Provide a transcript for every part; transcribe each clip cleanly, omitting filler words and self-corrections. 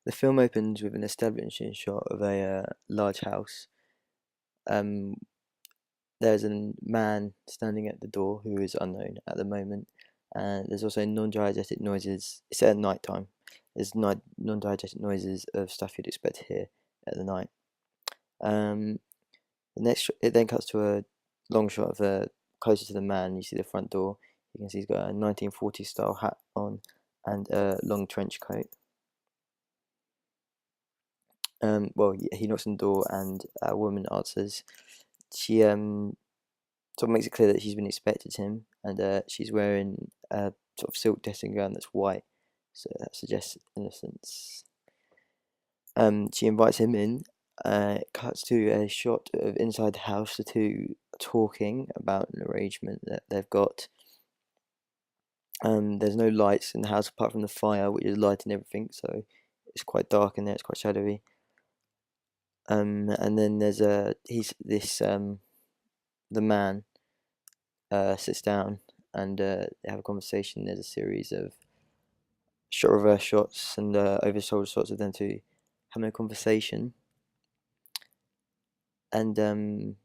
The film opens with an establishing shot of a large house. Um, there's a man standing at the door who is unknown at the moment, and there's also non-diegetic noises. It's at night time. There's non-diegetic noises of stuff you'd expect to hear at the night. Um, it then cuts to a long shot of closer to the man. You see the front door. You can see he's got a 1940s style hat on and a long trench coat. Well, he knocks on the door, and a woman answers. She sort of makes it clear that she's been expected him, and she's wearing a sort of silk dressing gown that's white, so that suggests innocence. She invites him in. It cuts to a shot of inside the house, the two talking about an arrangement that they've got. There's no lights in the house apart from the fire, which is lighting everything, so it's quite dark in there. It's quite shadowy. And then there's the man sits down, and they have a conversation. There's a series of shot reverse shots and over shoulder shots of them two having a conversation, and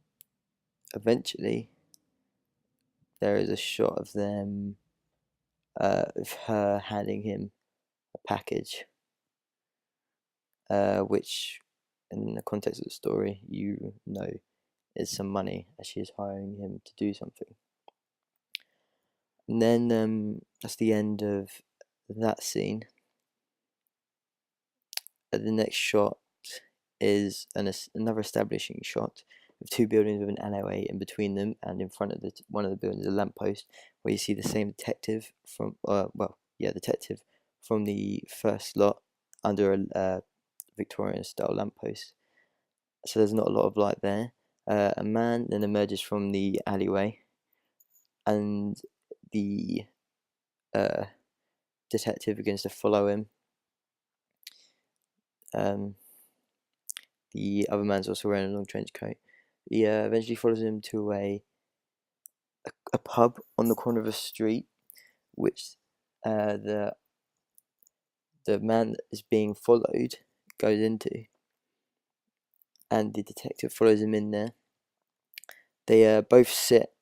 eventually there is a shot of them of her handing him a package, which in the context of the story you know is some money, as she is hiring him to do something. And then that's the end of that scene. The next shot is another establishing shot of two buildings with an alleyway in between them, and in front of one of the buildings, a lamppost where you see the same detective from detective from the first lot under a Victorian style lamppost. So there's not a lot of light there. A man then emerges from the alleyway, and the detective begins to follow him. The other man's also wearing a long trench coat. He eventually follows him to a pub on the corner of a street, which the man that is being followed goes into, and the detective follows him in there. They both sit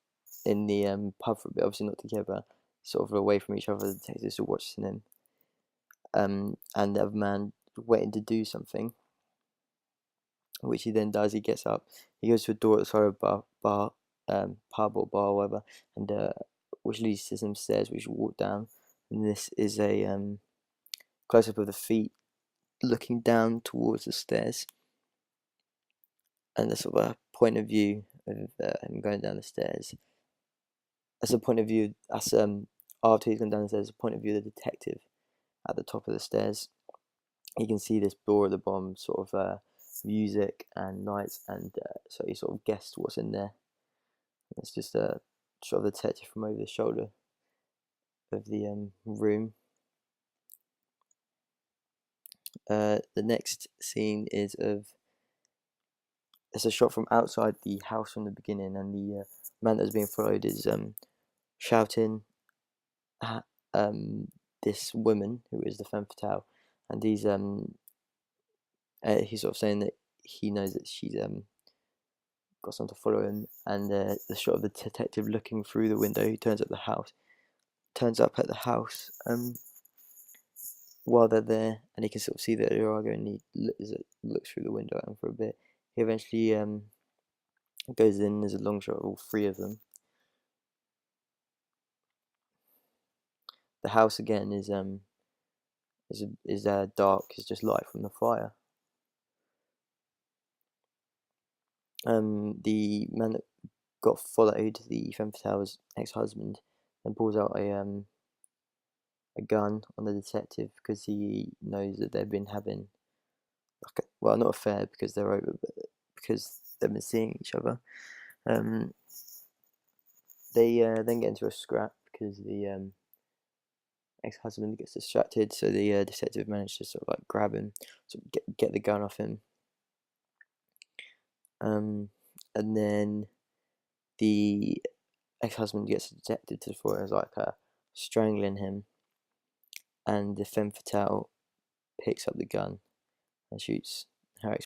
in the pub for a bit, obviously not together, sort of away from each other. The detectives are watching them, and the other man waiting to do something, which he then does. He gets up, he goes to a door at the side of a pub or bar or whatever, and which leads to some stairs which you walk down. And this is a close up of the feet looking down towards the stairs, and the sort of a point of view of him going down the stairs. That's a point of view. That's after he's gone down the stairs, a point of view of the detective at the top of the stairs. You can see this door at the bottom, sort of music and lights, and so he sort of guessed what's in there. It's just a shot of the detective from over the shoulder of the room. The next scene is it's a shot from outside the house from the beginning, and the man that's being followed is shouting at this woman who is the femme fatale, and he's sort of saying that he knows that she's got someone to follow him, and the shot of the detective looking through the window. He turns up at the house while they're there, and he can sort of see that they're arguing. He looks through the window at him for a bit. He eventually goes in. There's a long shot of all three of them. The house again is dark. It's just light from the fire. The man that got followed, the femme fatale's ex-husband, then pulls out a gun on the detective because he knows that they've been having well, not affair because they're over, but because they've been seeing each other. They then get into a scrap because the ex-husband gets distracted, so the detective managed to sort of like grab him, sort of get the gun off him. And then the ex-husband gets the detective to the floor and is like strangling him, and the femme fatale picks up the gun and shoots Harry